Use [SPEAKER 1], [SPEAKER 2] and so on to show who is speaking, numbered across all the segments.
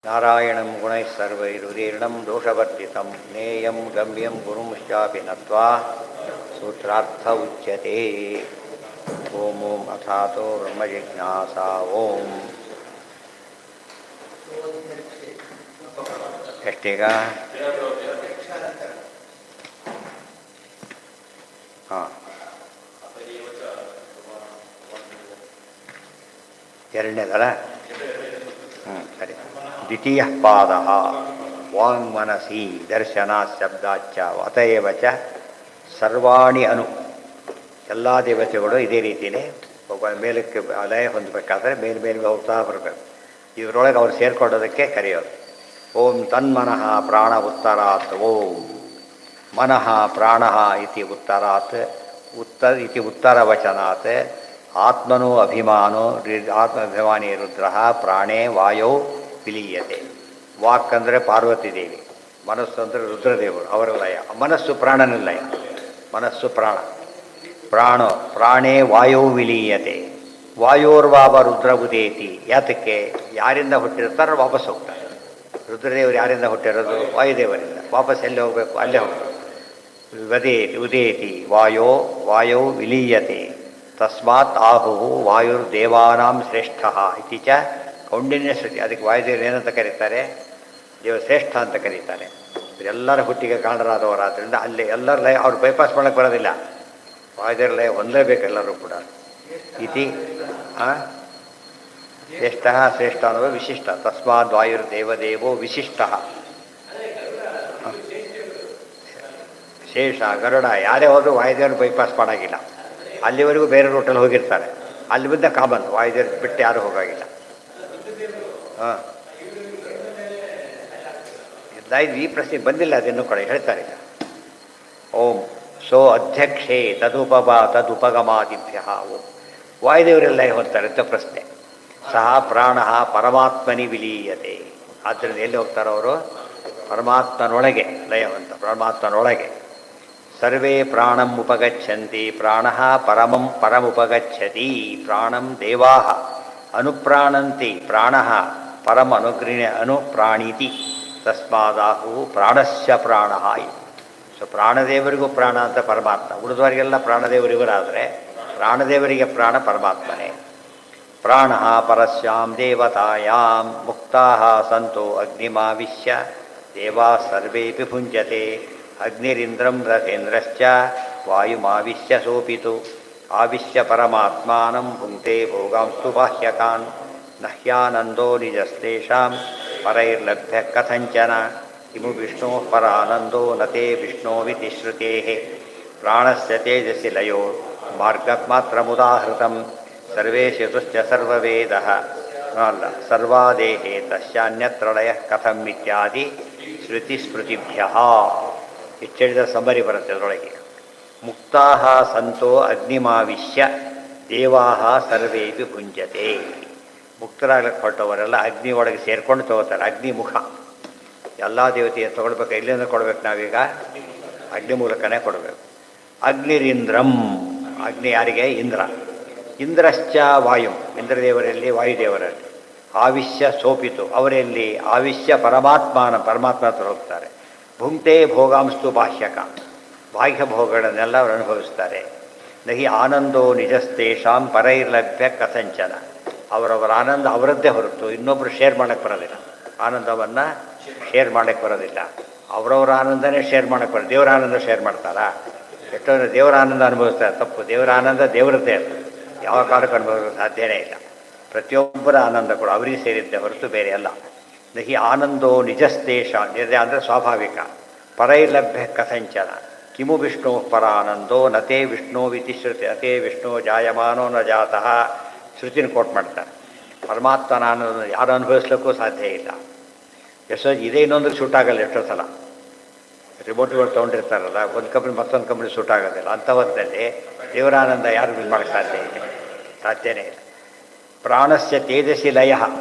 [SPEAKER 1] ನಾರಾಯಣಂ ಗುಣೈಃ ಸರ್ವೈರುದೀರ್ಣಂ ದೋಷವರ್ಜಿತಂ ಜ್ಞೇಯಂ ಗಮ್ಯಂ ಗುರುಂಶ್ಚಾಪಿ ನತ್ವಾ ಸೂತ್ರಾರ್ಥ ಉಚ್ಯತೆ. ಓಂ ಓಂ ಅಥಾತೋ ಬ್ರಹ್ಮಜಿಜ್ಞಾಸಾ ಓಂ. ಎಷ್ಟೀಗ? ಹಾಂ, ಎರಡನೇದಲ್ಲ? ಸರಿ. ದ್ವಿತೀಯ ಪಾದ ವಾಂಗ್ಮನಸಿ ದರ್ಶನ ಶಬ್ದಾಚ ಅತಯವ ಚ ಸರ್ವಾಣಿ ಅನು. ಎಲ್ಲ ದೇವತೆಗಳು ಇದೇ ರೀತಿಯೇ ಒಬ್ಬ ಮೇಲಕ್ಕೆ ಲಯ ಹೊಂದಬೇಕಾದ್ರೆ ಮೇಲ್ಮೇಲೆ ಹೋಗ್ತಾ ಬರಬೇಕು. ಇದರೊಳಗೆ ಅವ್ರು ಸೇರ್ಕೊಳ್ಳೋದಕ್ಕೆ ಕರೆಯೋದು. ಓಂ ತನ್ಮನಃ ಪ್ರಾಣ ಉತ್ತರಾತ್. ಓಂ ಮನಃ ಪ್ರಾಣ ಇತಿ ಉತ್ತರಾತ್ ಇತಿ ಉತ್ತರವಚನಾತ್ ಆತ್ಮನೋ ಅಭಿಮಾನೋ ಆತ್ಮಾಭಿಮಾನಿ ರುದ್ರ ಪ್ರಾಣೇ ವಾಯೋ ವಿಲೀಯತೆ. ವಾಕ್ ಅಂದರೆ ಪಾರ್ವತಿ ದೇವಿ, ಮನಸ್ಸು ಅಂದರೆ ರುದ್ರದೇವರು, ಅವರ ಲಯ. ಮನಸ್ಸು ಪ್ರಾಣನ ಲಯ. ಮನಸ್ಸು ಪ್ರಾಣ. ಪ್ರಾಣೇ ವಾಯೋ ವಿಲೀಯತೆ. ವಾಯೋರ್ವಾವ ರುದ್ರ ಉದೇತಿ. ಯಾತಕ್ಕೆ? ಯಾರಿಂದ ಹುಟ್ಟಿರ್ತಾರೋ ವಾಪಸ್ ಹೋಗ್ತಾರೆ. ರುದ್ರದೇವರು ಯಾರಿಂದ ಹುಟ್ಟಿರೋದು? ವಾಯುದೇವರಿಂದ. ವಾಪಸ್ ಎಲ್ಲಿ ಹೋಗಬೇಕು? ಅಲ್ಲೇ ಹೋಗ್ತಾರೆ. ಉದೇತಿ ವಾಯೋ ವಿಲೀಯತೆ. ತಸ್ಮಾತ್ ಆಹು ವಾಯುರ್ದೇವಾನಾಂ ಶ್ರೇಷ್ಠ ಇತಿ ಚ ಕೌಂಡಿನ್ಯ ಶ್ರುತಿ. ಅದಕ್ಕೆ ವಾಯುದೇವರು ಏನಂತ ಕರೀತಾರೆ? ದೇವರು ಶ್ರೇಷ್ಠ ಅಂತ ಕರೀತಾರೆ. ಎಲ್ಲರ ಹುಟ್ಟಿಗೆ ಕಾರಣರಾದವರಾದ್ದರಿಂದ ಅಲ್ಲಿ ಎಲ್ಲರ ಲಯ ಅವ್ರು ಬೈಪಾಸ್ ಮಾಡೋಕ್ಕೆ ಬರೋದಿಲ್ಲ. ವಾಯುದೇವರ ಲಯ ಹೊಂದಲೇಬೇಕು ಎಲ್ಲರೂ ಕೂಡ. ಇತಿ ಶ್ರೇಷ್ಠ ಅನ್ನೋದು ವಿಶಿಷ್ಟ. ತಸ್ಮಾತ್ ವಾಯುರ್ದೇವದೇವೋ ವಿಶಿಷ್ಟ. ಶೇಷ ಗರುಡ ಯಾರೇ ಹೋದರೂ ವಾಯುದೇವರು ಬೈಪಾಸ್ ಮಾಡೋಂಗಿಲ್ಲ. ಅಲ್ಲಿವರೆಗೂ ಬೇರೆ ರೂಟಲ್ಲಿ ಹೋಗಿರ್ತಾರೆ. ಅಲ್ಲಿ ಬಿದ್ದ ಕಾಮನ್. ವಾಯುದೇವರು ಬಿಟ್ಟು ಯಾರೂ ಹೋಗಾಗಿಲ್ಲ. ಹಾಂ, ಈ ಪ್ರಶ್ನೆ ಬಂದಿಲ್ಲ, ಅದಿನ್ನೂ ಕೂಡ ಹೇಳ್ತಾರೆ ಈಗ. ಓಂ ಸೋ ಅಧ್ಯಕ್ಷೇ ತದುಪಗಮಾದಿಭ್ಯ. ಓಂ ವಾಯುದೇವರೆಲ್ಲ ಹೊಂತಾರೆ ಅಂತ ಪ್ರಶ್ನೆ. ಸಹ ಪ್ರಾಣ ಪರಮಾತ್ಮನಿ ವಿಲೀಯತೆ. ಆದ್ದರಿಂದ ಎಲ್ಲಿ ಹೋಗ್ತಾರೋ ಅವರು? ಪರಮಾತ್ಮನೊಳಗೆ ಲಯ ಹೊಂತ. ಪರಮಾತ್ಮನೊಳಗೆ ಸರ್ವೇ ಪ್ರಾಣಂ ಉಪಗಚ್ಚಂತಿ. ಪ್ರಾಣ ಪರಮುಪಗಚ್ಚತಿ. ಪ್ರಾಣಂ ದೇವಾ ಅನುಪ್ರಾಣಂತಿ. ಪ್ರಾಣ ಪರಮ ಅನುಪ್ರಾಣೀತಿ. ತಸ್ಮಾದಾಹು ಪ್ರಾಣಸ್ಯ ಪ್ರಾಣ. ಸೊ ಪ್ರಾಣದೇವರಿಗೂ ಪ್ರಾಣ ಅಂತ ಪರಮಾತ್ಮ. ಉಳಿದವರಿಗೆಲ್ಲ ಪ್ರಾಣದೇವರಿವರಾದರೆ ಪ್ರಾಣದೇವರಿಗೆ ಪ್ರಾಣ ಪರಮಾತ್ಮನೇ. ಪ್ರಾಣ ಪರಸ್ಯಾಂ ದೇವತಾಯಾಂ ಮುಕ್ತಾ ಸಂತೋ ಅಗ್ನಿಮಾವಿಶ್ಯ ದೇವಾ ಸರ್ವೇಪಿ ಭುಂಜತೆ. ಅಗ್ನಿರಿಂದ್ರಂ ರಥೇಂದ್ರಶ್ಚ ವಾಯುಮಾವಿಶ್ಯ ಸೋಪಿತು. ಆವಿಶ್ಯ ಪರಮಾತ್ಮಾನಂ ಭುಂಕ್ತೆ ಭೋಗಾಂಸ್ತು ಬಾಹ್ಯಕಾನ್. ನಹ್ಯಾನಂದೋ ನಿಜಸ್ತೇಷಾಂ ಪರೈರ್ಲಭ್ಯ ಕಥಂಚನ. ಕಿಮು ವಿಷ್ಣೋ ಪರಾನಂದೋ ನತೆ ವಿಷ್ಣೋವಿತಿ ಶ್ರುತೇಃ. ಪ್ರಾಣಸ್ಯ ತೇಜಸಿ ಲಯೋ ಮಾರ್ಗಮಾತ್ರಮುದಾಹೃತಂ. ಸರ್ವೇಷುಶ್ಚ ಸರ್ವವೇದಃ ಅಲ್ಲ ಸರ್ವಾದೇಹೇ ತಸ್ಯಾನ್ಯತ್ರ ಲಯಃ ಕಥಂ ಇತ್ಯಾದಿ ಶ್ರುತಿಸ್ಮೃತಿಭ್ಯಃ. ಇಷ್ಟೆಳಿದ ಸಂಬರಿ ಬರುತ್ತೆ ಅದರೊಳಗೆ. ಮುಕ್ತಾ ಸಂತೋ ಅಗ್ನಿಮಾವಿಶ್ಯ ದೇವಾ ಸರ್ವೇಪಿ ಭುಂಜತೆ. ಮುಕ್ತರಾಗಲಿಕ್ಕೆ ಹೊರಟವರೆಲ್ಲ ಅಗ್ನಿ ಒಳಗೆ ಸೇರ್ಕೊಂಡು ತಗೋತಾರೆ. ಅಗ್ನಿಮುಖ. ಎಲ್ಲ ದೇವತೆಯನ್ನು ತೊಗೊಳ್ಬೇಕು. ಎಲ್ಲಿಂದ ಕೊಡಬೇಕು ನಾವೀಗ? ಅಗ್ನಿ ಮೂಲಕನೇ ಕೊಡಬೇಕು. ಅಗ್ನಿರಿಂದ್ರಂ. ಅಗ್ನಿ ಯಾರಿಗೆ? ಇಂದ್ರ. ಇಂದ್ರಶ್ಚ ವಾಯು. ಇಂದ್ರದೇವರಲ್ಲಿ ವಾಯುದೇವರಲ್ಲಿ. ಆವಿಶ್ಯ ಸೋಪಿತು. ಅವರಲ್ಲಿ ಆವಿಶ್ಯ ಪರಮಾತ್ಮ ಹತ್ರ ಹೋಗ್ತಾರೆ. ಭುಂಕ್ತೆ ಭೋಗಾಂಸ್ತು ಬಾಹ್ಯಕ. ಬಾಹ್ಯ ಭೋಗಗಳನ್ನೆಲ್ಲ ಅವರು ಅನುಭವಿಸ್ತಾರೆ. ನಹಿ ಆನಂದೋ ನಿಜಸ್ತೇಷಾಂ ಪರೈರ್ಲಭ್ಯ ಕಥಂಚನ. ಅವರವರ ಆನಂದ ಅವರದ್ದೇ ಹೊರತು ಇನ್ನೊಬ್ಬರು ಶೇರ್ ಮಾಡೋಕ್ಕೆ ಬರೋದಿಲ್ಲ. ಆನಂದವನ್ನು ಶೇರ್ ಮಾಡೋಕ್ಕೆ ಬರೋದಿಲ್ಲ. ಅವರವರ ಆನಂದನೇ ಶೇರ್ ಮಾಡೋಕ್ಕೆ ಬರೋದು. ದೇವರ ಆನಂದ ಶೇರ್ ಮಾಡ್ತಾರಾ? ಎಷ್ಟೋ ದೇವರ ಆನಂದ ಅನುಭವಿಸ್ತಾರೆ. ತಪ್ಪು. ದೇವರ ಆನಂದ ದೇವರದ್ದೇ ಅದು. ಯಾವ ಕಾಲಕ್ಕೆ ಅನುಭವಿಸೋದು ಸಾಧ್ಯನೇ ಇಲ್ಲ. ಪ್ರತಿಯೊಬ್ಬರ ಆನಂದ ಕೂಡ ಅವರಿಗೆ ಸೇರಿದ್ದೆ ಹೊರತು ಬೇರೆ ಅಲ್ಲ. ನಹಿ ಆನಂದೋ ನಿಜಸ್ತೇಷ. ನಿಜ ಅಂದರೆ ಸ್ವಾಭಾವಿಕ. ಪರೈರ್ಲಭ್ಯ ಕಥಂಚನ. ಕಿಮು ವಿಷ್ಣು ಪರಾನಂದೋ ನತೇ ವಿಷ್ಣೋವಿತಿ ಶ್ರುತಿ. ಅತೇ ವಿಷ್ಣು ಜಾಯಮಾನೋ ನ ಜಾತಃ. ಶ್ರುತಿನ ಕೋಟ್ ಮಾಡ್ತಾರೆ. ಪರಮಾತ್ಮನ ಆನಂದ ಯಾರು ಅನುಭವಿಸ್ಲಿಕ್ಕೂ ಸಾಧ್ಯ ಇಲ್ಲ. ಎಷ್ಟೋ ಇದೇ ಇನ್ನೊಂದು ಶೂಟ್ ಆಗಲ್ಲ. ಎಷ್ಟೋ ಸಲ ರಿಮೋಟ್ಗಳು ತೊಗೊಂಡಿರ್ತಾರಲ್ಲ, ಒಂದು ಕಂಪ್ನಿ ಮತ್ತೊಂದು ಕಂಪ್ನಿ ಶೂಟ್ ಆಗೋದಿಲ್ಲ. ಅಂಥ ಹೊತ್ತಿನಲ್ಲಿ ದೇವರಾನಂದ ಯಾರು ಮಾಡೋಕ್ಕೆ ಸಾಧ್ಯ ಇದೆ? ಸಾಧ್ಯನೇ ಇಲ್ಲ. ಪ್ರಾಣಸ್ಯ ತೇಜಸ್ಸಿ ಲಯ.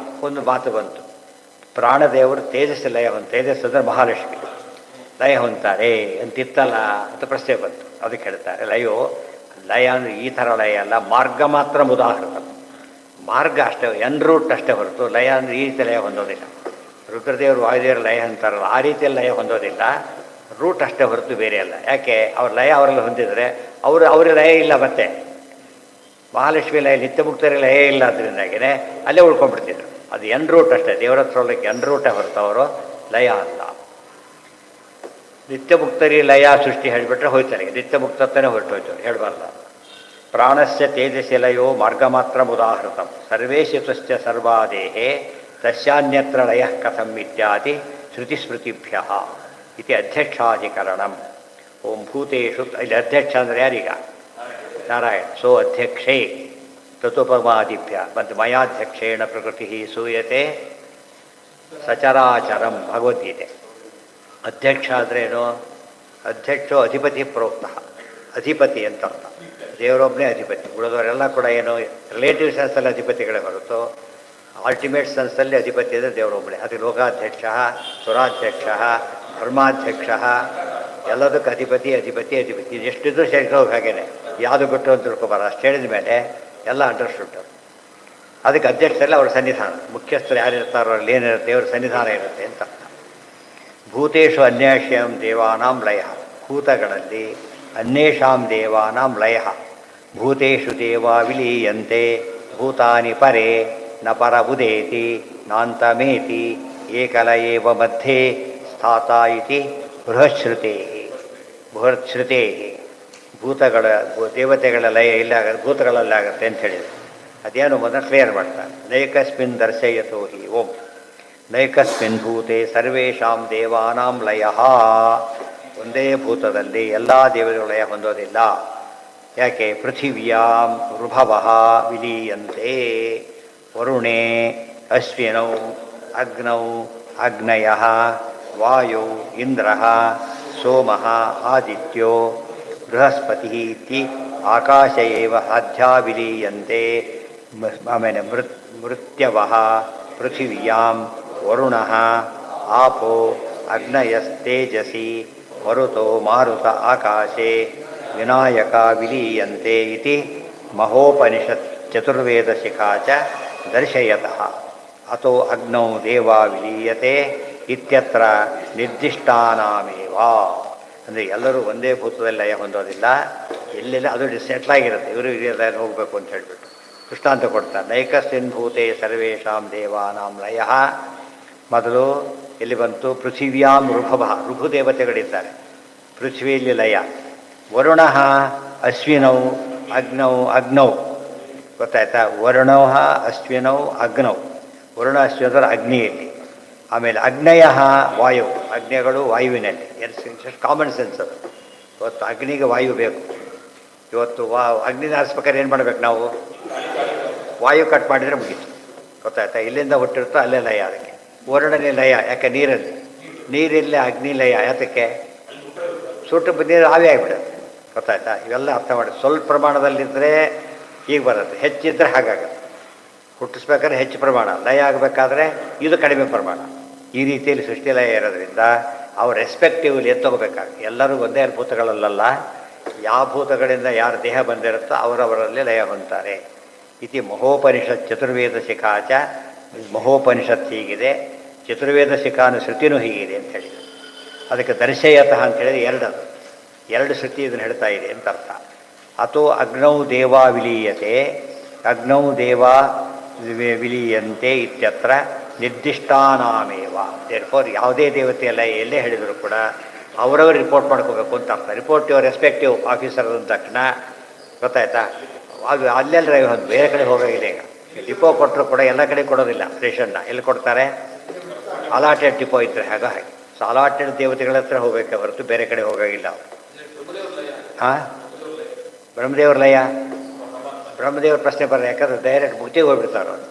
[SPEAKER 1] ಒಂದು ಮಾತು ಬಂತು. ಪ್ರಾಣದೇವರು ತೇಜಸ್ಸಿ ಲಯ ಹೊಂದ. ತೇಜಸ್ಸು ಅಂದರೆ ಮಹಾಲಕ್ಷ್ಮಿ ಲಯ ಹೊಂತಾರೆ ಅಂತಿತ್ತಲ್ಲ ಅಂತ ಪ್ರಶ್ನೆ ಬಂತು. ಅದಕ್ಕೆ ಹೇಳ್ತಾರೆ ಲಯ ಅಂದರೆ ಈ ಥರ ಲಯ ಅಲ್ಲ, ಮಾರ್ಗ ಮಾತ್ರ ಉದಾಹೃತ. ಮಾರ್ಗ ಅಷ್ಟೇ, ಎನ್ ರೂಟ್ ಅಷ್ಟೇ ಹೊರತು ಲಯ ಅಂದರೆ ಈ ರೀತಿ ಲಯ ಹೊಂದೋದಿಲ್ಲ. ರುದ್ರದೇವರು ವಾಯುದೇವರು ಲಯ ಅಂತಾರಲ್ಲ ಆ ರೀತಿಯಲ್ಲಿ ಲಯ ಹೊಂದೋದಿಲ್ಲ, ರೂಟ್ ಅಷ್ಟೇ ಹೊರತು ಬೇರೆ ಅಲ್ಲ. ಯಾಕೆ ಅವ್ರ ಲಯ ಅವರಲ್ಲಿ ಹೊಂದಿದರೆ ಅವ್ರ ಲಯ ಇಲ್ಲ. ಮತ್ತೆ ಮಹಾಲಕ್ಷ್ಮಿ ಲಯ ನಿತ್ಯಮುಕ್ತರಿ ಲಯ ಇಲ್ಲ, ಅದರಿಂದಾಗಿಯೇ ಅಲ್ಲೇ ಉಳ್ಕೊಂಡ್ಬಿಡ್ತಿದ್ರು. ಅದು ಎನ್ ರೂಟ್ ಅಷ್ಟೇ, ದೇವರ ಹತ್ರ ಹೋಗ್ಲಿಕ್ಕೆ ಎನ್ ರೂಟೇ ಹೊರತು ಅವರು ಲಯ ಅಲ್ಲ. ನಿತ್ಯಮುಕ್ತರಿ ಲಯ ಸೃಷ್ಟಿ ಹೇಳಿಬಿಟ್ರೆ ಹೋಯ್ತಾರೆ, ನಿತ್ಯಮುಕ್ತತ್ವನೇ ಹೊರಟೋಯ್ತು, ಹೇಳಬಾರ್ದು. ಪ್ರಾಣಸ್ಯ ತೇಜಸ್ಸಿ ಲಯೋ ಮಾರ್ಗ ಮಾತ್ರ ಉದಾಹೃತಂ ಸರ್ವೇಶು ತುಶ್ಚ ಸರ್ವಾದೇಹೇ ತಸ್ಯಾನ್ಯತ್ರ ಲಯ ಕಥಂ ಇತ್ಯಾದಿ ಶ್ರುತಿಸ್ಮೃತಿಭ್ಯ ಇತಿ ಅಧ್ಯಕ್ಷಾಧಿಕರಣಂ. ಓಂ ಭೂತೇಶು, ಇಲ್ಲಿ ಅಧ್ಯಕ್ಷ ಅಂದರೆ ಯಾರೀಗ? ನಾರಾಯಣ. ಸೋ ಅಧ್ಯಕ್ಷೇ ತತ್ವಪಮಾದಿಭ್ಯ ಮತ್ತು ಮಯಾಧ್ಯಕ್ಷೇಣ ಪ್ರಕೃತಿ ಸೂಯತೆ ಸಚರಾಚರಂ. ಭಗವದ್ಗೀತೆ. ಅಧ್ಯಕ್ಷ ಅಂದ್ರೇನು? ಅಧ್ಯಕ್ಷೋ ಅಧಿಪತಿ ಪ್ರೋಕ್ತ, ಅಧಿಪತಿ ಅಂತ ಅರ್ಥ. ದೇವರೊಬ್ಬನೇ ಅಧಿಪತಿ, ಉಳಿದವರೆಲ್ಲ ಕೂಡ ಏನು ರಿಲೇಟಿವ್ ಸೆನ್ಸಲ್ಲಿ ಅಧಿಪತಿಗಳೇ ಹೊರತು ಅಲ್ಟಿಮೇಟ್ ಸೆನ್ಸಲ್ಲಿ ಅಧಿಪತಿ ಅಂದರೆ ದೇವರೊಬ್ಬನೇ. ಅದು ಲೋಕಾಧ್ಯಕ್ಷ, ಸುರಾಧ್ಯಕ್ಷ, ಧರ್ಮಾಧ್ಯಕ್ಷ, ಎಲ್ಲದಕ್ಕೂ ಅಧಿಪತಿ ಅಧಿಪತಿ ಅಧಿಪತಿ. ಇದು ಎಷ್ಟಿದ್ರು ಸೇರಿಸೋದು ಹಾಗೇನೆ, ಯಾವುದು ಬಿಟ್ಟು ಅಂತ ತಿಳ್ಕೊಬಾರ. ಅಷ್ಟು ಹೇಳಿದ ಮೇಲೆ ಎಲ್ಲ ಅಂಡರ್ಸ್ಟುಡ್. ಅದಕ್ಕೆ ಅಧ್ಯಕ್ಷರಲ್ಲಿ ಅವರ ಸನ್ನಿಧಾನ, ಮುಖ್ಯಸ್ಥರು ಯಾರಿರ್ತಾರೋ ಅಲ್ಲಿ ಏನಿರುತ್ತೆ ದೇವರ ಸನ್ನಿಧಾನ ಇರುತ್ತೆ ಅಂತ ಅರ್ಥ. ಭೂತೇಶು ಅನ್ಯೇಷಾಂ ದೇವಾನಾಂ ಲಯ, ಭೂತಗಳಲ್ಲಿ ಅನ್ಯೇಷಾಂ ದೇವಾನಾಂ ಲಯ. ಭೂತೇಷು ದೇವಾ ವಿಲೀಯಂತೆ ಭೂತಾನಿ ಪರೇ ನ ಪರಬುದೇತಿ ನಾಂತಮೇತಿ ಏಕಲಯೇವ ಮಧ್ಯೆ ಸ್ಥಾತ ಇತಿ ಬೃಹಶ್ರುತೇ. ಬೃಹಶ್ರುತೇ ಭೂತಗಳ ದೇವತೆಗಳ ಲಯ ಇಲ್ಲ, ಭೂತಗಳಲ್ಲಿ ಆಗುತ್ತೆ ಅಂತ ಹೇಳಿದರು. ಅದೇನು ಮೊದಲು ಕ್ಲಿಯರ್ ಮಾಡ್ತಾರೆ. ನೈಕಸ್ಮಿನ್ ದರ್ಶಯತೋ ಹಿ ಓಂ ನೈಕಸ್ಮಿನ್ ಭೂತೆ ಸರ್ವೇಷಾಂ ದೇವಾನಾಂ ಲಯ. ಒಂದೇ ಭೂತದಲ್ಲಿ ಎಲ್ಲ ದೇವತೆಗಳ ಲಯ ಹೊಂದೋದಿಲ್ಲ. ಯಾಕೆ? ಪೃಥಿವ್ಯಾಂ ಋಭವ ವಿಲೀಯಂತೆ ವರುಣೇ ಅಶ್ವಿನೌ ಅಗ್ನೌ ಅಗ್ನಯ ವಾಯು ಇಂದ್ರ ಸೋಮ ಆದಿತ್ಯೋ ಬೃಹಸ್ಪತಿ ಇತಿ ಆಕಾಶ ಏವ ಸಾಧ್ಯಾ ವಿಲೀಯಂತೆ. ಆಮೇಲೆ ಮೃತ್ಯವ ಪೃಥಿವ್ಯಾಂ ವರುಣ ಆಪೋ ಅಗ್ನಯಸ್ತೇಜಸಿ ಮರುತೋ ಮಾರುತ ಆಕಾಶೆ ವಿನಾಯಕ ವಿಲೀಯಂತೆ ಇತಿ ಮಹೋಪನಿಷತ್ ಚತುರ್ವೇದಶಿಖಾ ಚ ದರ್ಶಯತಃ. ಅತೋ ಅಗ್ನೌ ದೇವಾ ವಿಲೀಯತೆ ಇತ್ಯತ್ರ ನಿರ್ದಿಷ್ಟಾನಾಮೇವ. ಅಂದರೆ ಎಲ್ಲರೂ ಒಂದೇ ಭೂತದಲ್ಲಿ ಲಯ ಹೊಂದೋದಿಲ್ಲ, ಎಲ್ಲೆಲ್ಲ ಅದು ಸೆಟ್ಲಾಗಿರುತ್ತೆ. ಇವರು ಹಿರಿಯರ ಹೋಗಬೇಕು ಅಂತ ಹೇಳಿಬಿಟ್ಟು ದೃಷ್ಟಾಂತ ಕೊಡ್ತಾರೆ. ನೈಕಸ್ಮಿನ್ ಭೂತೆ ಸರ್ವೇಷಾಂ ದೇವಾನಾಂ ಲಯ. ಮೊದಲು ಎಲ್ಲಿ ಬಂತು? ಪೃಥಿವ್ಯಾಂ ಋಭವ, ಋಭು ದೇವತೆಗಳಿದ್ದಾರೆ, ಪೃಥ್ವಿಯಲ್ಲಿ ಲಯ. ವರುಣ ಅಶ್ವಿನೌ ಅಗ್ನೌ ಅಗ್ನೌ, ಗೊತ್ತಾಯ್ತಾ? ವರುಣೌ ಅಶ್ವಿನೌ ಅಗ್ನೌ, ವರುಣ ಅಶ್ವಿನರು ಅಗ್ನಿಯಲ್ಲಿ. ಆಮೇಲೆ ಅಗ್ನಯ ವಾಯು, ಅಗ್ನಿಗಳು ವಾಯುವಿನಲ್ಲಿ. ಎಷ್ಟು ಕಾಮನ್ ಸೆನ್ಸ್ ಅದು. ಇವತ್ತು ಅಗ್ನಿಗೆ ವಾಯು ಬೇಕು. ಇವತ್ತು ಅಗ್ನಿನ ಹಾರಿಸ್ಬೇಕಾದ್ರೆ ಏನು ಮಾಡಬೇಕು ನಾವು? ವಾಯು ಕಟ್ ಮಾಡಿದರೆ ಮುಗೀತು, ಗೊತ್ತಾಯ್ತಾ? ಇಲ್ಲಿಂದ ಹುಟ್ಟಿರುತ್ತೋ ಅಲ್ಲೇ ಲಯ. ಅದಕ್ಕೆ ವರುಣನೇ ಲಯ. ಯಾಕೆ? ನೀರಲ್ಲಿ, ನೀರಿಲ್ಲೇ ಅಗ್ನಿ ಲಯ. ಯಾತಕ್ಕೆ? ಸುಟ್ಟು ನೀರು ಆವಿ ಆಗಿಬಿಡುತ್ತೆ, ಗೊತ್ತಾಯ್ತಾ? ಇವೆಲ್ಲ ಅರ್ಥ ಮಾಡಿ. ಸ್ವಲ್ಪ ಪ್ರಮಾಣದಲ್ಲಿದ್ದರೆ ಹೀಗೆ ಬರುತ್ತೆ, ಹೆಚ್ಚಿದ್ದರೆ ಹಾಗಾಗುತ್ತೆ. ಹುಟ್ಟಿಸ್ಬೇಕಾದ್ರೆ ಹೆಚ್ಚು ಪ್ರಮಾಣ, ಲಯ ಆಗಬೇಕಾದ್ರೆ ಇದು ಕಡಿಮೆ ಪ್ರಮಾಣ. ಈ ರೀತಿಯಲ್ಲಿ ಸೃಷ್ಟಿ ಲಯ ಇರೋದ್ರಿಂದ ಅವ್ರು ರೆಸ್ಪೆಕ್ಟಿವ್ಲಿ ಎತ್ತೋಗಬೇಕಾಗುತ್ತೆ. ಎಲ್ಲರೂ ಒಂದೇ ಭೂತಗಳಲ್ಲ, ಯಾವ ಭೂತಗಳಿಂದ ಯಾರ ದೇಹ ಬಂದಿರುತ್ತೋ ಅವರವರಲ್ಲಿ ಲಯ ಹೊಂದ್ತಾರೆ. ಇತಿ ಮಹೋಪನಿಷತ್ ಚತುರ್ವೇದ ಶಿಖಾಚ. ಮಹೋಪನಿಷತ್ ಹೀಗಿದೆ, ಚತುರ್ವೇದ ಶಿಖಾನು ಶ್ರುತಿನೂ ಹೀಗಿದೆ ಅಂತ ಹೇಳಿದರು. ಅದಕ್ಕೆ ದರ್ಶಯತಃ ಅಂತ ಹೇಳಿದರೆ ಎರಡು ಶ್ರುತಿ ಇದನ್ನು ಹೇಳ್ತಾ ಇದೆ ಅಂತ ಅರ್ಥ. ಅಥೋ ಅಗ್ನೌ ದೇವಾ ವಿಲೀಯತೆ, ಅಗ್ನೌ ದೇವಾ ವಿಲೀಯಂತೆ ಇತ್ಯತ್ರ ನಿರ್ದಿಷ್ಟಾನಾಮೇವ. ದೇರ್ಫೋರ್ ಯಾವುದೇ ದೇವತೆಯಲ್ಲ ಎಲ್ಲೇ ಹೇಳಿದರೂ ಕೂಡ ಅವರವರು ರಿಪೋರ್ಟ್ ಮಾಡ್ಕೋಬೇಕು ಅಂತ ಅರ್ಥ. ರಿಪೋರ್ಟ್ ಯುವರ್ ರೆಸ್ಪೆಕ್ಟಿವ್ ಆಫೀಸರ್ ಅಂದ ತಕ್ಷಣ, ಗೊತ್ತಾಯ್ತಾ? ಅದು ಅಲ್ಲೆಲ್ಲ ಒಂದು ಬೇರೆ ಕಡೆ ಹೋಗೋಗಿದೆ. ಈಗ ಡಿಪೋ ಕೊಟ್ಟರು ಕೂಡ ಎಲ್ಲ ಕಡೆ ಕೊಡೋದಿಲ್ಲ ರೇಷನ್ನ. ಎಲ್ಲಿ ಕೊಡ್ತಾರೆ? ಅಲಾಟೆಡ್ ಡಿಪೋ ಇದ್ದರೆ ಹಾಗೆ. ಸೊ ಅಲಾಟೆಡ್ ದೇವತೆಗಳ ಹತ್ರ ಹೋಗಬೇಕೆ ಹೊರತು ಬೇರೆ ಕಡೆ ಹೋಗೋಗಿಲ್ಲ ಅವರು. ಹಾಂ, ಬ್ರಹ್ಮದೇವ್ರ ಲಯ, ಬ್ರಹ್ಮದೇವ್ರ ಪ್ರಶ್ನೆ ಬರಲ್ಲ. ಯಾಕಂದ್ರೆ ಡೈರೆಕ್ಟ್ ಮುಕ್ತಿಗೆ ಹೋಗ್ಬಿಡ್ತಾರೆ ಅವರು.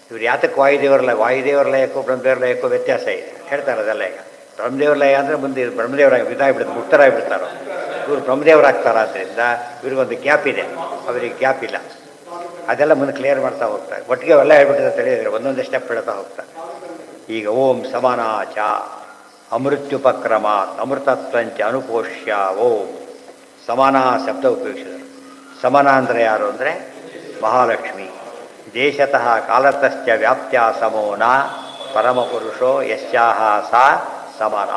[SPEAKER 1] ಇವ್ರು ಯಾತಕ್ಕೆ ವಾಯುದೇವರ ಲಯಕ್ಕೂ ಬ್ರಹ್ಮದೇವ್ರ ಲಯಕ್ಕೂ ವ್ಯತ್ಯಾಸ ಇದೆ ಹೇಳ್ತಾರೆ. ಅದೆಲ್ಲ ಈಗ ಬ್ರಹ್ಮದೇವ್ರ ಲಯ ಅಂದರೆ ಮುಂದೆ ಬ್ರಹ್ಮದೇವರಾಗಿ ಇದಾಗಿಬಿಡುತ್ತೆ, ಮುಕ್ತರಾಗಿಬಿಡ್ತಾರೋ. ಇವರು ಬ್ರಹ್ಮದೇವರಾಗ್ತಾರೆ. ಆದ್ದರಿಂದ ಇವ್ರಿಗೊಂದು ಗ್ಯಾಪ್ ಇದೆ, ಅವರಿಗೆ ಗ್ಯಾಪ್ ಇಲ್ಲ. ಅದೆಲ್ಲ ಮುಂದೆ ಕ್ಲಿಯರ್ ಮಾಡ್ತಾ ಹೋಗ್ತಾರೆ. ಒಟ್ಟಿಗೆ ಎಲ್ಲ ಹೇಳ್ಬಿಟ್ಟಿದೆ ತಿಳಿಯಿದ್ರೆ ಒಂದೊಂದೇ ಸ್ಟೆಪ್ ಹೇಳ್ತಾ ಹೋಗ್ತಾರೆ. ಈಗ ಓಂ ಸಮಾನಾಚ ಅಮೃತ್ಯುಪಕ್ರಮ ಅಮೃತತ್ವಂಚ ಅನುಪೋಷ್ಯ ಓಂ. ಸಮಾನ ಶಬ್ದ ಉಪಯೋಗಿಸಿದರು. ಸಮನ ಅಂದರೆ ಯಾರು ಅಂದರೆ ಮಹಾಲಕ್ಷ್ಮಿ. ದೇಶತಃ ಕಾಲತಶ್ಚ ವ್ಯಾಪ್ತ್ಯ ಸಮೋನ ಪರಮಪುರುಷೋ ಯಶ್ಯಾಹ ಸಾ ಸಮನ.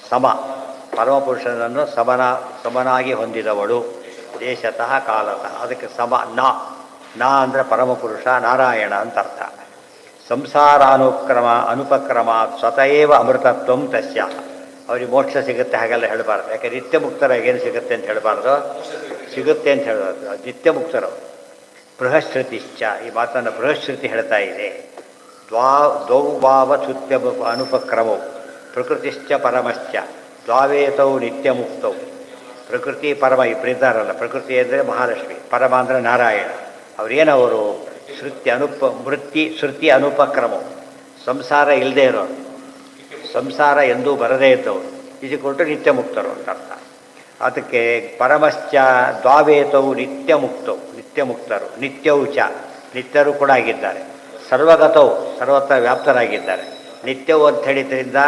[SPEAKER 1] ಸಮ ಪರಮಪುರುಷನನ್ನು ಸಮನಾಗಿ ಹೊಂದಿದವಳು ದೇಶತಃ ಕಾಲತಃ. ಅದಕ್ಕೆ ಸಮ ನ ಅಂದರೆ ಪರಮಪುರುಷ ನಾರಾಯಣ ಅಂತ ಅರ್ಥ. ಅನುಪಕ್ರಮ ಸ್ವತಃವ ಅಮೃತತ್ವಂ ತಸ್ಯ. ಅವ್ರಿಗೆ ಮೋಕ್ಷ ಸಿಗುತ್ತೆ ಹಾಗೆಲ್ಲ ಹೇಳಬಾರ್ದು. ಯಾಕೆ ನಿತ್ಯ ಮುಕ್ತರಾಗಿ ಏನು ಸಿಗುತ್ತೆ ಅಂತ ಹೇಳಬಾರ್ದು, ಸಿಗುತ್ತೆ ಅಂತ ಹೇಳಬಾರ್ದು. ನಿತ್ಯ ಮುಕ್ತರು. ಬೃಹಶ್ರುತಿಶ್ಚ, ಈ ಮಾತನ್ನು ಬೃಹಶ್ರುತಿ ಹೇಳ್ತಾ ಇದೆ. ದ್ವೌ ಭಾವಚ್ಯುತ್ಯ ಅನುಪಕ್ರಮೌ ಪ್ರಕೃತಿಶ್ಚ ಪರಮಶ್ಚ ದ್ವಾವೇತೌ ನಿತ್ಯ ಮುಕ್ತೌ. ಪ್ರಕೃತಿ ಪರಮ ಇಬ್ಬರಿದ್ದಾರಲ್ಲ. ಪ್ರಕೃತಿ ಅಂದರೆ ಮಹಾಲಕ್ಷ್ಮಿ, ಪರಮ ಅಂದರೆ ನಾರಾಯಣ. ಅವರೇನವರು ಶ್ರುತಿ ಅನುಪಕ್ರಮವು, ಸಂಸಾರ ಇಲ್ಲದೆ ಇರೋರು, ಸಂಸಾರ ಎಂದೂ ಬರದೇ ಇದ್ದವರು, ಇದು ಕೊಟ್ಟು ನಿತ್ಯ ಮುಕ್ತರು ಅಂತ ಅರ್ಥ. ಅದಕ್ಕೆ ಪರಮಶ್ಚ ದ್ವಾವೇತವು ನಿತ್ಯ ಮುಕ್ತವು, ನಿತ್ಯ ಮುಕ್ತರು. ನಿತ್ಯವೂ ಚ, ನಿತ್ಯರು ಕೂಡ ಆಗಿದ್ದಾರೆ. ಸರ್ವಗತವು, ಸರ್ವತ್ರ ವ್ಯಾಪ್ತರಾಗಿದ್ದಾರೆ. ನಿತ್ಯವು ಅಂತ ಹೇಳಿದ್ರಿಂದ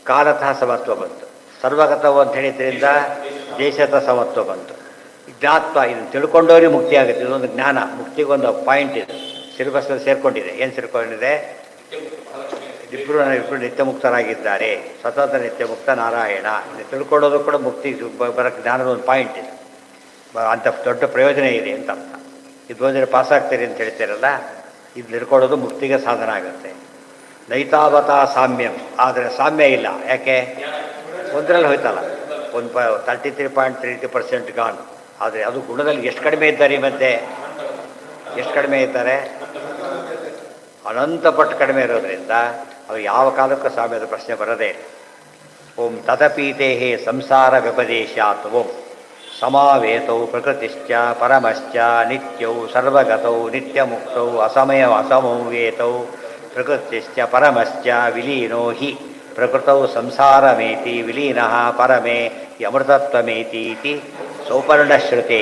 [SPEAKER 1] ಕಾಲತಃ ಸಮತ್ವ ಬಂತು. ಸರ್ವಗತವು ಅಂತ ಹೇಳಿದ್ರಿಂದ ದೇಶದ ಸಮತ್ವ ಬಂತು. ಜ್ಞಾತ್ವ, ಇದನ್ನು ತಿಳ್ಕೊಂಡವ್ರಿಗೆ ಮುಕ್ತಿ ಆಗುತ್ತೆ. ಇದೊಂದು ಜ್ಞಾನ. ಮುಕ್ತಿಗೊಂದು ಪಾಯಿಂಟ್ ಇದೆ, ಸಿಲೆಬಸ್ನಲ್ಲಿ ಸೇರಿಕೊಂಡಿದೆ. ಏನು ಸೇರಿಕೊಂಡಿದೆ? ಇಬ್ಬರು ನಿತ್ಯ ಮುಕ್ತರಾಗಿದ್ದಾರೆ. ಸ್ವತಂತ್ರ ನಿತ್ಯ ಮುಕ್ತ ನಾರಾಯಣ. ಇದು ತಿಳ್ಕೊಳ್ಳೋದು ಕೂಡ ಮುಕ್ತಿ ಬರೋಕ್ಕೆ ಜ್ಞಾನದ ಒಂದು ಪಾಯಿಂಟ್ ಇದೆ. ಅಂಥ ದೊಡ್ಡ ಪ್ರಯೋಜನ ಇದೆ ಅಂತ ಅರ್ಥ. ಇದು ಓದಿದ್ರೆ ಪಾಸಾಗ್ತೀರಿ ಅಂತ ಹೇಳ್ತೀರಲ್ಲ, ಇದು ತಿಳ್ಕೊಳ್ಳೋದು ಮುಕ್ತಿಗೆ ಸಾಧನ ಆಗುತ್ತೆ. ನೈತಾವತಾ ಸಾಮ್ಯಂ, ಆದರೆ ಸಾಮ್ಯ ಇಲ್ಲ. ಯಾಕೆ? ಒಂದರಲ್ಲಿ ಹೋಯ್ತಲ್ಲ, 33.33% ಗಾನ್. ಆದರೆ ಅದು ಗುಣದಲ್ಲಿ ಎಷ್ಟು ಕಡಿಮೆ ಇದ್ದಾರೆ, ಮತ್ತೆ ಎಷ್ಟು ಕಡಿಮೆ ಇದ್ದಾರೆ? ಅನಂತ ಪಟ್ಟು ಕಡಿಮೆ ಇರೋದ್ರಿಂದ ಅದು ಯಾವ ಕಾಲಕ್ಕೂ ಸಾಮ್ಯದ ಪ್ರಶ್ನೆ ಬರದೇ ಇಲ್ಲ. ಓಂ ತದಪೀತೆ ಸಂಸಾರ ವ್ಯಪದೇಶಾತ್ ಓಂ ಸಮಾವೇತೌ ಪ್ರಕೃತಿಶ್ಚ ಪರಮಶ್ಚ ನಿತ್ಯೌ ಸರ್ವಗತೌ ನಿತ್ಯ ಮುಕ್ತೌ ಅಸಮೌ ವೇತೌ ಪ್ರಕೃತಿಶ್ಚ ಪರಮಶ್ಚ ವಿಲೀನೋ ಹಿ ಪ್ರಕೃತೌ ಸಂಸಾರಮೇತಿ ವಿಲೀನಃ ಪರಮೇ ಅಮೃತತ್ವಮೇತಿ ಇತಿ ಸೌಪರ್ಣಶ್ರುತೇ.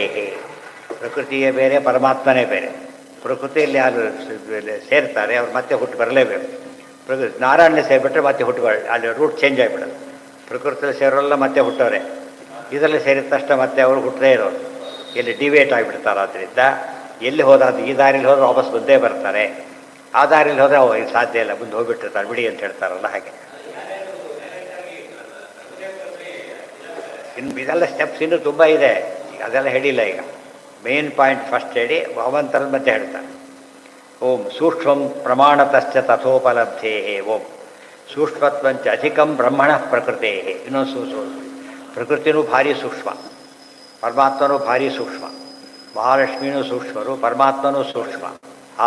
[SPEAKER 1] ಪ್ರಕೃತಿಯೇ ಬೇರೆ, ಪರಮಾತ್ಮನೇ ಬೇರೆ. ಪ್ರಕೃತಿಯಲ್ಲಿ ಯಾರು ಸೇರ್ತಾರೆ ಅವ್ರು ಮತ್ತೆ ಹುಟ್ಟು ಬರಲೇಬೇಕು. ಪ್ರಕೃತಿ ನಾರಾಯಣ ಸೇರಿಬಿಟ್ರೆ ಮತ್ತೆ ಹುಟ್ಟು ಅಲ್ಲಿ ರೂಟ್ ಚೇಂಜ್ ಆಗಿಬಿಡೋದು. ಪ್ರಕೃತಿಯಲ್ಲಿ ಸೇರೋಲ್ಲ ಮತ್ತೆ ಹುಟ್ಟೋರೆ, ಇದರಲ್ಲಿ ಸೇರಿದ ತಕ್ಷಣ ಮತ್ತೆ ಅವರು ಹುಟ್ಟದೇ ಇರೋರು. ಎಲ್ಲಿ ಡಿವೇಟ್ ಆಗಿಬಿಡ್ತಾರೆ. ಆದ್ದರಿಂದ ಎಲ್ಲಿ ಹೋದಾದ್ರು ಈ ದಾರಿಯಲ್ಲಿ ಹೋದ್ರೆ ವಾಪಸ್ ಬಂದೇ ಬರ್ತಾರೆ. ಆ ದಾರಿಯಲ್ಲಿ ಹೋದರೆ ಇದು ಸಾಧ್ಯ ಇಲ್ಲ, ಮುಂದೆ ಹೋಗ್ಬಿಟ್ಟಿರ್ತಾರೆ, ಬಿಡಿ ಅಂತ ಹೇಳ್ತಾರಲ್ಲ ಹಾಗೆ. ಇನ್ನು ಇದೆಲ್ಲ ಸ್ಟೆಪ್ಸ್ ಇನ್ನೂ ತುಂಬ ಇದೆ, ಅದೆಲ್ಲ ಹೇಳಿಲ್ಲ. ಈಗ ಮೇನ್ ಪಾಯಿಂಟ್ ಫಸ್ಟ್ ಹೇಳಿ ಭಗವಂತನ ಮತ್ತೆ ಹೇಳ್ತಾರೆ. ಓಂ ಸೂಕ್ಷ್ಮಂ ಪ್ರಮಾಣತಶ್ಚ ತಥೋಪಲಬ್ಧೇ ಓಂ ಸೂಕ್ಷ್ಮತ್ವಂಚ ಅಧಿಕಂ ಬ್ರಹ್ಮಣ ಪ್ರಕೃತೇ. ಇನ್ನೊಂದು ಪ್ರಕೃತಿನೂ ಭಾರಿ ಸೂಕ್ಷ್ಮ, ಪರಮಾತ್ಮನೂ ಭಾರಿ ಸೂಕ್ಷ್ಮ. ಮಹಾಲಕ್ಷ್ಮಿನೂ ಸೂಕ್ಷ್ಮರು, ಪರಮಾತ್ಮನೂ ಸೂಕ್ಷ್ಮ.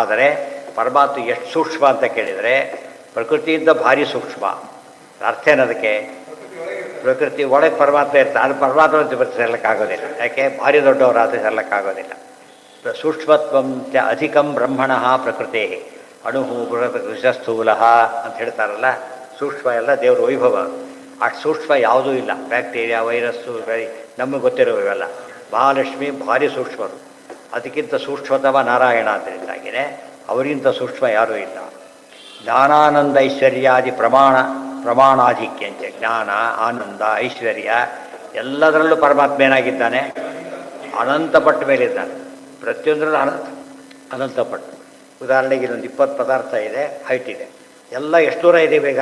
[SPEAKER 1] ಆದರೆ ಪರಮಾತ್ಮ ಎಷ್ಟು ಸೂಕ್ಷ್ಮ ಅಂತ ಕೇಳಿದರೆ ಪ್ರಕೃತಿಯಿಂದ ಭಾರಿ ಸೂಕ್ಷ್ಮ. ಅರ್ಥ ಏನದಕ್ಕೆ? ಪ್ರಕೃತಿ ಒಳಗೆ ಪರಮಾತ್ಮ ಇರ್ತಾರೆ, ಅದು ಪರಮಾತ್ಮ ಸೇರ್ಲಿಕ್ಕಾಗೋದಿಲ್ಲ. ಯಾಕೆ? ಭಾರಿ ದೊಡ್ಡವರಾದರೆ ಸೇರ್ಲಿಕ್ಕಾಗೋದಿಲ್ಲ. ಸೂಕ್ಷ್ಮತ್ವಂಚ ಅಧಿಕಂ ಬ್ರಹ್ಮಣ ಪ್ರಕೃತೇ ಅಣುಹು ಬೃಹತ್ ಸ್ಥೂಲ ಅಂತ ಹೇಳ್ತಾರಲ್ಲ. ಸೂಕ್ಷ್ಮ ಎಲ್ಲ ದೇವರ ವೈಭವ. ಅಷ್ಟು ಸೂಕ್ಷ್ಮ ಯಾವುದೂ ಇಲ್ಲ. ಬ್ಯಾಕ್ಟೀರಿಯಾ, ವೈರಸ್ಸು, ನಮಗೆ ಗೊತ್ತಿರೋ ಇವೆಲ್ಲ. ಮಹಾಲಕ್ಷ್ಮಿ ಭಾರಿ ಸೂಕ್ಷ್ಮರು. ಅದಕ್ಕಿಂತ ಸೂಕ್ಷ್ಮತಮ ನಾರಾಯಣ ಅದರಿಂದಾಗಿಯೇ ಅವರಿಗಿಂತ ಸೂಕ್ಷ್ಮ ಯಾರೂ ಇಲ್ಲ. ಜ್ಞಾನಾನಂದ ಐಶ್ವರ್ಯಾದಿ ಪ್ರಮಾಣಾಧಿಕ್ಯಂಚ. ಜ್ಞಾನ, ಆನಂದ, ಐಶ್ವರ್ಯ ಎಲ್ಲದರಲ್ಲೂ ಪರಮಾತ್ಮ ಏನಾಗಿದ್ದಾನೆ? ಅನಂತ ಪಟ್ಟು ಮೇಲಿದ್ದಾನೆ. ಪ್ರತಿಯೊಂದರಲ್ಲೂ ಅನಂತ ಪಟ್ಟು. ಉದಾಹರಣೆಗೆ ಇನ್ನೊಂದು 20 ಪದಾರ್ಥ ಇದೆ, ಹೈಟ್ ಇದೆ, ಎಲ್ಲ ಎಷ್ಟು ದೂರ ಇದೆ ಬೇಗ?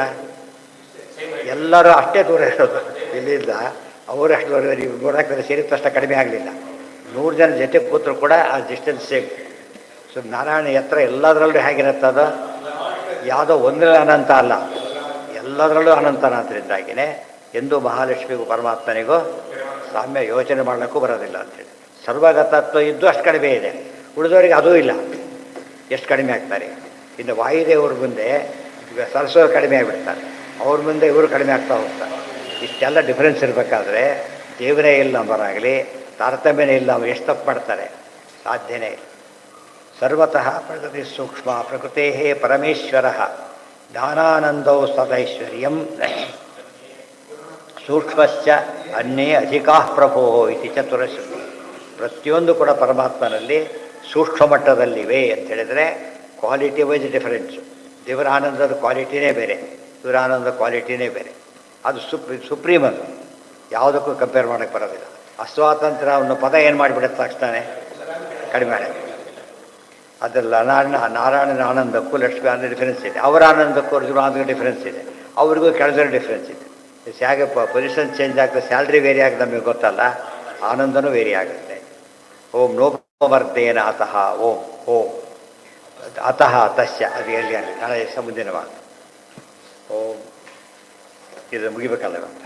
[SPEAKER 1] ಎಲ್ಲರೂ ಅಷ್ಟೇ ದೂರ ಇರೋದು. ಇಲ್ಲಿಂದ ಅವರು ಅಷ್ಟು ದೂರ. ನೀವು ನೋಡೋಕೆ ಸೇರಿದ ತಕ್ಷಣ ಕಡಿಮೆ ಆಗಲಿಲ್ಲ. 100 ಜನ ಜೊತೆ ಕೂತರು ಕೂಡ ಆ ಡಿಸ್ಟೆನ್ಸ್ ಸೇಮ್. ಸೊ ನಾರಾಯಣ ಎತ್ತರ ಎಲ್ಲದರಲ್ಲೂ ಹೇಗಿರುತ್ತದ? ಯಾವುದೋ ಒಂದರಲ್ಲಿ ಅನಂತ ಅಲ್ಲ, ಎಲ್ಲದರಲ್ಲೂ ಅನಂತನಾದ್ರಿಂದಾಗಿಯೇ ಎಂದೂ ಮಹಾಲಕ್ಷ್ಮಿಗೂ ಪರಮಾತ್ಮನಿಗೂ ಸಾಮ್ಯ ಯೋಚನೆ ಮಾಡಲಿಕ್ಕೂ ಬರೋದಿಲ್ಲ ಅಂತೇಳಿ. ಸರ್ವಗತತ್ವ ಇದ್ದು ಅಷ್ಟು ಕಡಿಮೆ ಇದೆ, ಉಳಿದವರಿಗೆ ಅದೂ ಇಲ್ಲ. ಎಷ್ಟು ಕಡಿಮೆ ಆಗ್ತಾರೆ? ಇನ್ನು ವಾಯುದೇವ್ರ ಮುಂದೆ ಸರಸ್ವತಿ ಕಡಿಮೆ ಆಗಿಬಿಡ್ತಾರೆ, ಅವ್ರ ಮುಂದೆ ಇವರು ಕಡಿಮೆ ಆಗ್ತಾ ಹೋಗ್ತಾರೆ. ಇಷ್ಟೆಲ್ಲ ಡಿಫ್ರೆನ್ಸ್ ಇರಬೇಕಾದ್ರೆ ದೇವರೇ ಇಲ್ಲ ನಂಬರಾಗಲಿ, ತಾರತಮ್ಯನೇ ಇಲ್ಲ, ಅವ್ರು ಎಷ್ಟು ತಪ್ಪು ಮಾಡ್ತಾರೆ? ಸಾಧ್ಯನೇ ಇಲ್ಲ. ಸರ್ವತಃ ಪ್ರಕೃತಿ ಸೂಕ್ಷ್ಮ ಪ್ರಕೃತೇ ಪರಮೇಶ್ವರ ಜ್ಞಾನಾನಂದೌ ಸದೈಶ್ವರ್ಯಂ ಸೂಕ್ಷ್ಮಶ್ಚ ಅನ್ಯೇ ಅಧಿಕಾ ಪ್ರಭೋ ಇತಿ ಚತುರಶ್ರುತಿ. ಪ್ರತಿಯೊಂದು ಕೂಡ ಪರಮಾತ್ಮನಲ್ಲಿ ಸೂಕ್ಷ್ಮ ಮಟ್ಟದಲ್ಲಿವೆ ಅಂತ ಹೇಳಿದರೆ ಕ್ವಾಲಿಟಿ ವೈಸ್ ಡಿಫರೆನ್ಸು. ದೇವರ ಆನಂದದ ಕ್ವಾಲಿಟಿನೇ ಬೇರೆ, ಇವರ ಆನಂದದ ಕ್ವಾಲಿಟಿನೇ ಬೇರೆ. ಅದು ಸುಪ್ರೀಮ್. ಅದು ಯಾವುದಕ್ಕೂ ಕಂಪೇರ್ ಮಾಡೋಕ್ಕೆ ಬರೋದಿಲ್ಲ. ಅಸ್ವಾತಂತ್ರ್ಯ ಅನ್ನೋ ಪದ ಏನು ಮಾಡಿಬಿಡುತ್ತೆ ತಕ್ಷಣ? ಕಡಿಮೆ ಮಾಡಿ. ಅದರಲ್ಲಿ ನಾರಾಯಣನ ಆನಂದಕ್ಕೂ ಲಕ್ಷ್ಮಿ ಆನಂದ ಡಿಫರೆನ್ಸ್ ಇದೆ. ಅವರ ಆನಂದಕ್ಕೂ ಅರ್ಜುನ ಆನಂದಕ್ಕೂ ಡಿಫರೆನ್ಸ್ ಇದೆ. ಅವ್ರಿಗೂ ಕೆಳಗಡೆ ಡಿಫರೆನ್ಸ್ ಇದೆ. ಹೇಗೆ ಪೊಸಿಷನ್ ಚೇಂಜ್ ಆಗ್ತದೆ, ಸ್ಯಾಲ್ರಿ ವೇರಿ ಆಗಿ ನಮಗೆ ಗೊತ್ತಲ್ಲ, ಆನಂದನೂ ವೇರಿ ಆಗುತ್ತೆ. ಓಂ ನೋಪಮರ್ದೇನ ಅತಃ ಓಂ ಓಂ ಅತಃ ತಸ್ಯ ಅದು ಎಲ್ಲಿ ಆಗಲಿ ನಾಳೆ ಮುಂದಿನ ಮಾತು. ಓಂ ಇದು ಮುಗಿಬೇಕಲ್ಲ ಇವಾಗ.